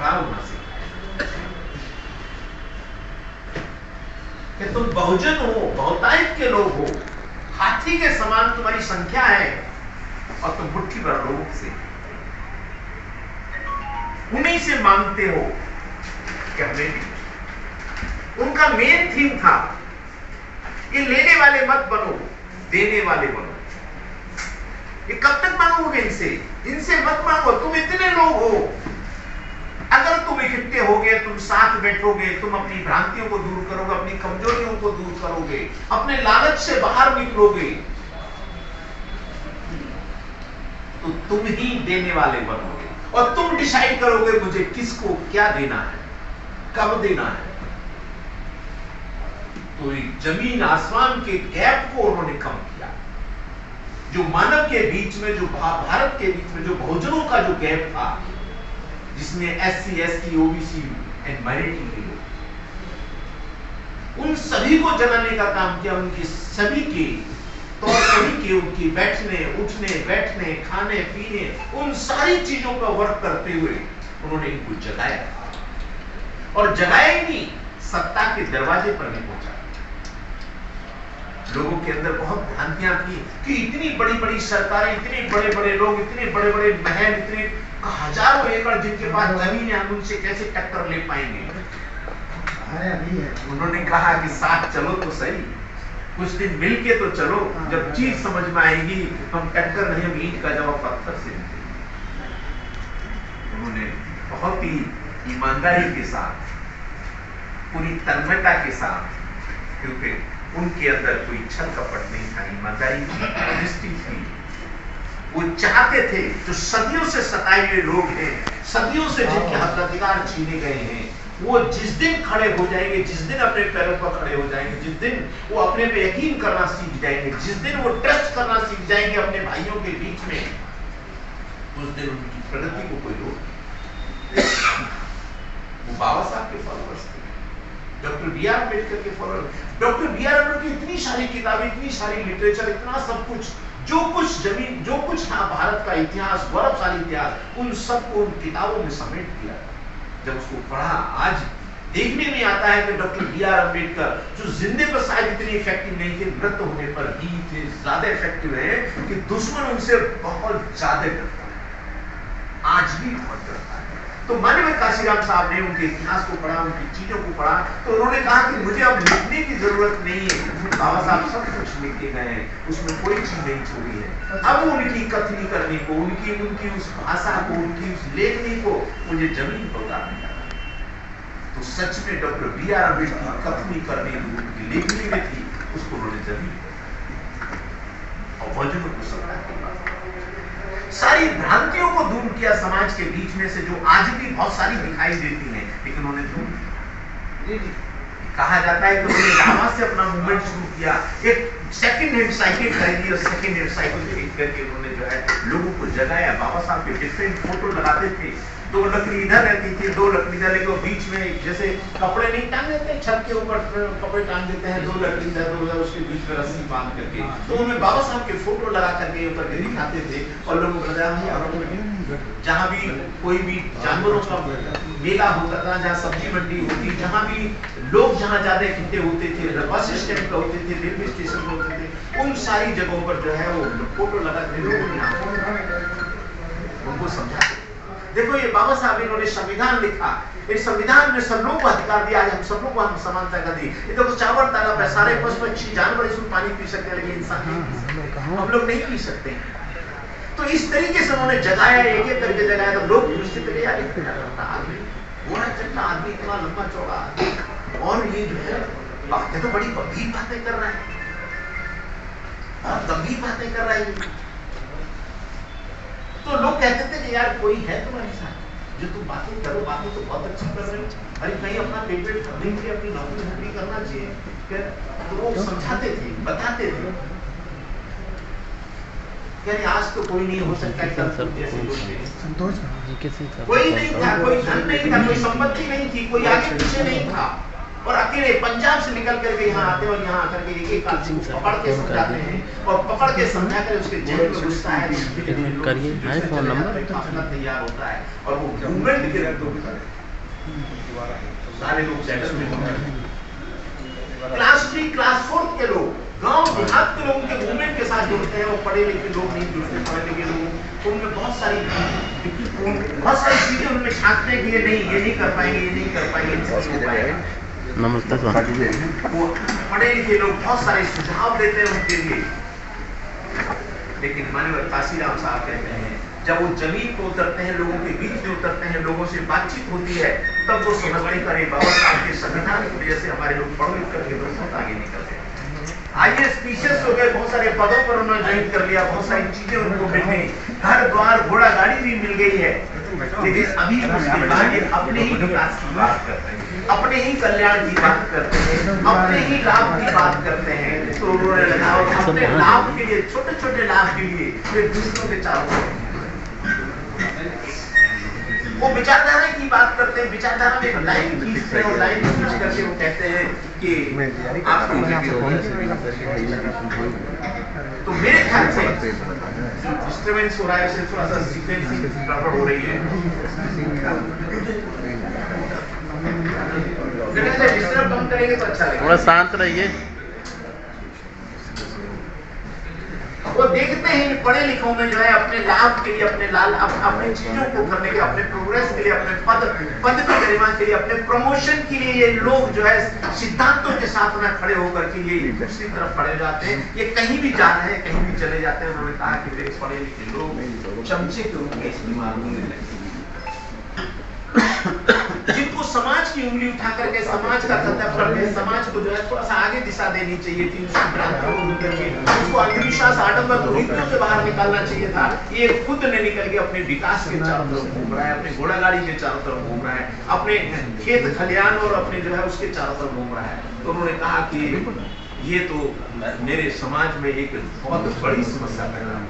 खड़ा होना सिखाया कि तुम बहुजन हो, बहुतायत के लोग हो, हाथी के समान तुम्हारी संख्या है और तुम मुट्ठी भर लोगों से उन्हीं से मांगते हो कि हमें भी। उनका मेन थीम था ये लेने वाले मत बनो, देने वाले बनो। ये कब तक मांगोगे इनसे मत मांगो। तुम इतने लोग हो, अगर तुम इकट्ठे होगे, तुम साथ बैठोगे, तुम अपनी भ्रांतियों को दूर करोगे, अपनी कमजोरियों को दूर करोगे, अपने लालच से बाहर निकलोगे, तो तुम ही देने वाले बनोगे और तुम डिसाइड करोगे मुझे किसको क्या देना है, कब देना है। तो जमीन आसमान के गैप को उन्होंने कम किया। जो मानव के बीच में, जो भारत के बीच में जो बहुजनों का जो गैप था, जिसमें SC, ST, OBC and minority के लोग, उन सभी को जलाने का काम किया। उनकी सभी के तौर तरीके, उनकी बैठने उठने, बैठने, खाने पीने, उन सारी चीजों का वर्क करते हुए उन्होंने इनको जगाया। और जगाया ही नहीं, सत्ता के दरवाजे पर भी पहुंचा। लोगों के अंदर बहुत भ्रांतियां थी कि इतनी बड़ी बड़ी सरकारें, इतने बड़े बड़े लोग, इतने बड़े बड़े महल, इतने हजारों एकड़ जिनके पास जमीन है, हम उनसे कैसे टक्कर ले पाएंगे। उन्होंने कहा कि साथ चलो तो सही, कुछ दिन मिलके तो चलो, जब चीज समझ में आएगी तो हम टक्कर नहीं, हम ईंट का जवाब पत्थर से देंगे। उन्होंने बहुत ही ईमानदारी के साथ, पूरी तन्मयता के साथ, क्योंकि उनके अंदर कोई छल कपट नहीं था, ईमानदारी थी, ऑनेस्टी थी। वो चाहते थे जो सदियों से सताए हुए लोग हैं, सदियों से जिनके हक छीने गए हैं, वो जिस दिन खड़े हो जाएंगे, जिस दिन अपने पैरों पर खड़े हो जाएंगे, जिस दिन वो अपने पे यकीन करना सीख जाएंगे, जिस दिन वो ट्रस्ट करना सीख जाएंगे अपने भाइयों के बीच में, उस दिन उनकी प्रगति को कोई रोक नहीं। वो बाबा साहब के फॉलोअर्स थे, डॉक्टर बी आर अम्बेडकर के followers. Doctor B R Ambedkar की इतनी सारी किताबें, इतनी सारी लिटरेचर, इतना सब कुछ, जो कुछ जमीन, जो कुछ था भारत का इतिहास, गौरवशाली इतिहास, उन सबको उन किताबों में समेट दिया। जब उसको पढ़ा, आज देखने में आता है कि डॉक्टर बी आर अम्बेडकर, जो जिंदे पर शायद इतने इफेक्टिव नहीं थे, मृत होने पर भी इतने ज्यादा इफेक्टिव है कि दुश्मन उनसे बहुत ज्यादा डरता है, आज भी बहुत डरता है। तो माननीय काशीराम साहब ने उनके इतिहास को पढ़ा, उनकी चीजों को पढ़ा, तो उन्होंने कहा कि मुझे अब लिखने की जरूरत नहीं है, बाबा साहब सब कुछ लिख के गए हैं, उसमें कोई चीज नहीं छोड़ी है। अब उनकी कथनी करने को, उनकी उस भाषा को, उनकी उस लेखनी को मुझे जमीन पर उतारने का। तो सच में डॉक्टर बी आर अम्बेडकर की कथनी करने की उनकी लेखनी में थी, उसको उन्होंने जमीन और वजनों को सत्ता के बाद सारी भ्रांतियों को दूर किया समाज के बीच में से, जो आज भी बहुत सारी दिखाई देती हैं, लेकिन उन्होंने दूर कहा जाता है कि उन्होंने गामा से अपना मूवमेंट शुरू किया। एक सेकंड हैंड साइकिल खरीदी और सेकंड हैंड साइकिल खरीद करके उन्होंने जो है लोगों को जगाया। बाबा साहब के डिफरेंट फोटो लगाते थे, दो लकड़ी इधर रहती थी, दो लकड़ी इधर, लेकिन बीच में जैसे कपड़े नहीं टांग देते, छत के ऊपर कपड़े टांग देते हैं, दो लकड़ी इधर, दो उधर, उसके बीच में रस्सी बांध करके, तो उनमें बाबा साहब के फोटो लगा करके ऊपर दिखाते थे। और लोगों को बताया जहाँ भी कोई भी जानवरों का मेला होता था, जहाँ सब्जी मंडी होती, जहाँ भी लोग जहाँ ज्यादा इकट्ठे होते थे, बस स्टैंड पे होते थे, रेलवे स्टेशन पे होते थे, उन सारी जगहों पर जो है वो फोटो लगा के उनको समझाते। देखो ये बाबा साहब इन्होंने संविधान लिखा, इस संविधान में सब लोगों को अधिकार दिया, हम सब लोगों को हम समानता का दी। ये देखो चावल तालाब है, सारे पशु पक्षी जानवर इसमें पानी पी सकते हैं, लेकिन इंसान नहीं पी सकते, हम लोग नहीं पी सकते। तो इस तरीके से उन्होंने जगाया, एक एक करके जगाया। तो लोग पूछते थे यार आदमी बड़ा चट्टा आदमी, इतना लंबा चौड़ा, और ये जो है बातें तो बड़ी गंभीर बातें कर रहा है, गंभीर बातें कर रहा है। तो लोग कहते थे कि यार कोई है तुम्हारे साथ जो तुम बातें करो, बातें तो बहुत अच्छी कर रहे हो, अरे कहीं अपना पेट भरने के लिए अपनी नौकरी करना चाहिए। तो वो समझाते थे, बताते थे, यानी आज तो कोई नहीं हो सकता, कोई नहीं था, कोई धन नहीं था, कोई संपत्ति नहीं थी, कोई आगे पीछे नहीं था, और अकेले पंजाब से निकल करके यहाँ आते हैं और यहाँ आकर के एक आदमी को पकड़ के समझाते हैं और पकड़ के समझा कर उसके जेल में घुसता है, फोन नंबर तैयार होता है और वो मूवमेंट के सारे लोग सेटल में होते हैं। क्लास 3 क्लास 4 के लोग गांव देहात के लोगों के मूवमेंट के साथ जुड़ते हैं, वो पढ़े लिखे लोग नहीं जुड़ते, पढ़े लिखे लोग उनमें बहुत सारी चीजें उनमें छांटने के लिए नहीं, ये नहीं कर पाएंगे, ये नहीं कर पाएंगे, नहीं हो पाएगा। नमस्ते सर। वो पढ़े लिखे लोग बहुत सारे सुझाव देते हैं उनके लिए, लेकिन माननीय काशीराम साहब कहते हैं जब वो जमीन को उतरते हैं, लोगों के बीच में उतरते हैं, लोगों से बातचीत होती है, तब वो समझते करे बाबा साहब के संविधान की वजह से हमारे लोग पढ़ लिख करके बहुत आगे निकल गए, आईएएस पीसीएस हो गए, बहुत सारे पदों पर उन्होंने ज्वाइन कर लिया, बहुत सारी चीजें उनको मिल गई, घर द्वार घोड़ा गाड़ी भी मिल गई है, लेकिन अभी उसके बाद ये अपने ही विकास की बात करते हैं, अपने ही कल्याण की बात करते हैं, अपने ही लाभ की बात करते हैं। तो अपने लाभ के लिए, छोटे छोटे लाभ के लिए वे दूसरों के चारों वो विचारधारा की बात करते हैं, विचारधारा में एक लाइन खींचते हैं और लाइन खींच करके वो कहते हैं कि तो मेरे ख्याल से डिस्टर्बेंस हो रहा है, उससे थोड़ा सा सीक्वेंस गड़बड़ हो रही है, डिस्टर्ब कम करेंगे तो अच्छा लगेगा, थोड़ा शांत रहिए। वो देखते हैं पढ़े लिखों में जो है अपने लाभ के लिए, अपने चीजों को करने के, अपने प्रोग्रेस के लिए, अपने पद की गरिमा के लिए, अपने प्रमोशन के लिए ये लोग जो है सिद्धांतों के साथ में खड़े होकर के ये दूसरी तरफ पढ़े जाते हैं, ये कहीं भी जा रहे हैं, कहीं भी चले जाते हैं। उन्होंने कहा कि वे पढ़े लिखे लोग चमचे के रूप में इस्तेमाल होने लगे, जिनको समाज की उंगली उठा करके समाज का कर्तव्य करके समाज को जो है थोड़ा सा आगे दिशा देनी चाहिए थी, उसको अंधविश्वास आडंबर कुरीतियों से बाहर निकालना चाहिए था। ये खुद ने निकल के अपने विकास के चारों तरफ घूम रहा है, अपने घोड़ा गाड़ी के चारों तरफ घूम रहा है, अपने खेत खलियान और अपने जो है उसके चारों तरफ घूम रहा है। तो उन्होंने कहा कि ये तो मेरे समाज में एक बहुत बड़ी समस्या पैदा है।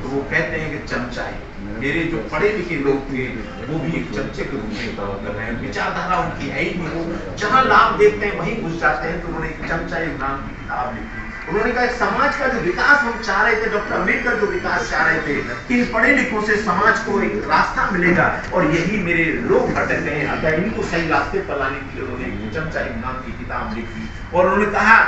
तो वो कहते हैं कि चमचाई, मेरे जो पढ़े लिखे लोग थे वो भी एक चमचे के रूप में काम कर रहे हैं, विचारधारा उनकी है ही नहीं, वो जहां लाभ देखते हैं वहीं घुस जाते हैं। तो उन्होंने एक चमचाई नाम की किताब लिखी। उन्होंने कहा समाज का जो विकास हम चाह रहे थे, डॉक्टर अम्बेडकर जो विकास चाह रहे थे कि पढ़े लिखों से समाज को एक रास्ता मिलेगा, और यही मेरे लोग भटक गए हैं, अतः इनको सही रास्ते पर लाने के लिए उन्होंने चमचाई नाम की किताब लिखी। और उन्होंने कहा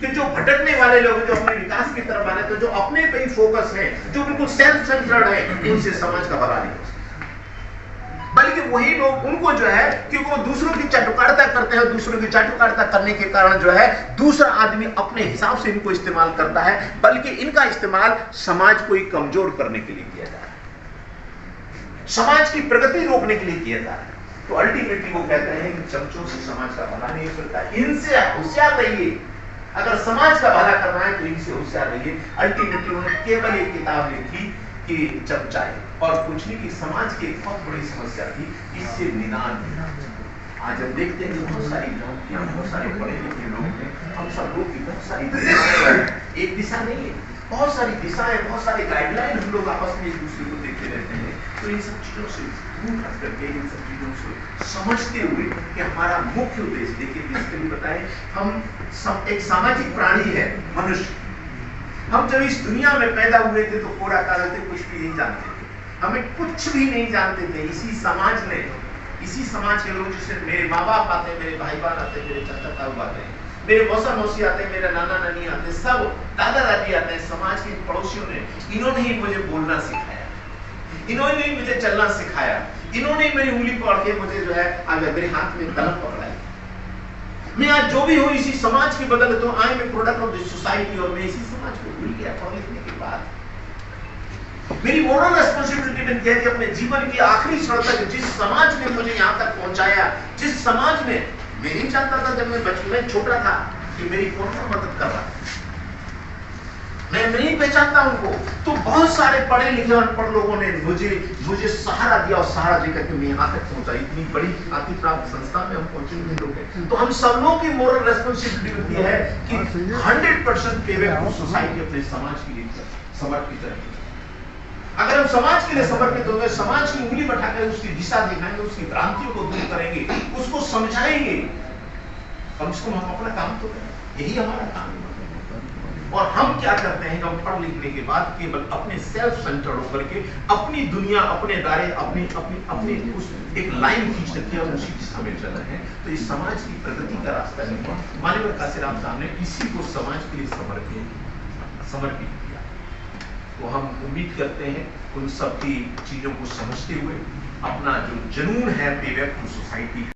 कि जो भटकने वाले लोग जो अपने विकास की तरफ आ रहे थे, जो अपने पे ही फोकस है, जो बिल्कुल सेल्फ सेंटर्ड है, उनसे समाज का भला नहीं हो सकता, बल्कि वही लोग उनको जो है क्योंकि वो दूसरों की चाटुकारिता करते हैं, दूसरों की चाटुकारिता करने के कारण जो है दूसरा आदमी अपने हिसाब से इनको इस्तेमाल करता है, बल्कि इनका इस्तेमाल समाज को ही कमजोर करने के लिए किया जा रहा है, समाज की प्रगति रोकने के लिए किया जा रहा है। तो अल्टीमेटली वो कहते हैं कि चमचों से समाज का भला नहीं हो सकता, इनसे होशियार रहिए, अगर समाज का भला करना है तो इनसे होशियार रहिए। अल्टीमेटली उन्होंने केवल एक किताब लिखी कि चमचाई, और कुछ नहीं, कि समाज की एक बहुत बड़ी समस्या थी, इससे निदान। आज हम देखते हैं कि बहुत सारी नौकरियां, बहुत सारे पढ़े लिखे लोग हैं, हम सब लोग की बहुत सारी दिशाएं, एक दिशा नहीं है, बहुत सारी दिशाएं, बहुत सारे गाइडलाइन हम लोग आपस में एक दूसरे को देते रहते हैं। तो इन सब चीजों से दूर हट करके, इन सब चीजों से समझते हुए कि हमारा मुख्य उद्देश्य, देखिए जिसके लिए बताएं, हम एक सामाजिक प्राणी है मनुष्य। हम जब इस दुनिया में पैदा हुए थे तो कोरा कागज थे, कुछ भी नहीं जानते थे, हमें कुछ भी नहीं जानते थे। इसी समाज के लोग, जिससे मेरे माँ बाप आते हैं, मेरे भाई बहन आते हैं, मेरे चाचा ताऊ आते हैं, मेरे मौसा मौसी आते हैं, मेरे नाना नानी आते हैं, सब दादा दादी आते हैं, समाज के पड़ोसियों ने, इन्होंने ही मुझे बोलना सिखाया, इन्होंने ही मुझे चलना सिखाया, इन्होंने मेरी उंगली पकड़ के मुझे जो है आगे मेरे हाथ में कलम पकड़ाई। मैं आज जो भी हूं इसी समाज की बदौलत हूं, I am product of this society, और मैं इसी समाज को भूल गया पढ़ लिखने के बाद। मेरी मोरल रेस्पॉन्सिबिलिटी बन गई थी अपने जीवन की आखिरी क्षण तक, जिस समाज ने मुझे यहाँ तक पहुंचाया, जिस समाज ने, मैं नहीं जानता था जब मैं बचपन में छोटा था कि मेरी कौन सा मदद कर रहा है, मैं नहीं पहचानता उनको। तो बहुत सारे पढ़े लिखे अनपढ़ लोगों ने मुझे सहारा दिया, और सहारा देकर के मैं यहाँ तक पहुंचा। इतनी बड़ी ख्याति प्राप्त संस्था में हम पहुंचे हुए लोग हैं। तो हम सब लोगों की मोरल रेस्पॉन्सिबिलिटी है कि 100% पेमेंट सोसाइटी अपने समाज की तरफ। अगर हम समाज के लिए समर्पित होंगे, समाज की उंगली बैठाकर उसकी दिशा दिखाएंगे, उसकी भ्रांतियों को दूर करेंगे, उसको समझाएंगे, कम से कम हम अपना काम तो करें। यही हमारा काम है। और हम क्या करते हैं, हम पढ़ लिखने के बाद केवल अपने सेल्फ सेंटर्ड होकर के अपनी दुनिया, अपने दायरे, अपनी अपनी अपनी उस एक लाइन खींच रखी है और उसी दिशा में चल रहे हैं। तो इस समाज की प्रगति का रास्ता नहीं हुआ। माननीय काशीराम साहब ने इसी को समाज के लिए समर्पित किया। तो हम उम्मीद करते हैं उन सब की चीजों को समझते हुए अपना जो जुनून है पे बैक टू सोसाइटी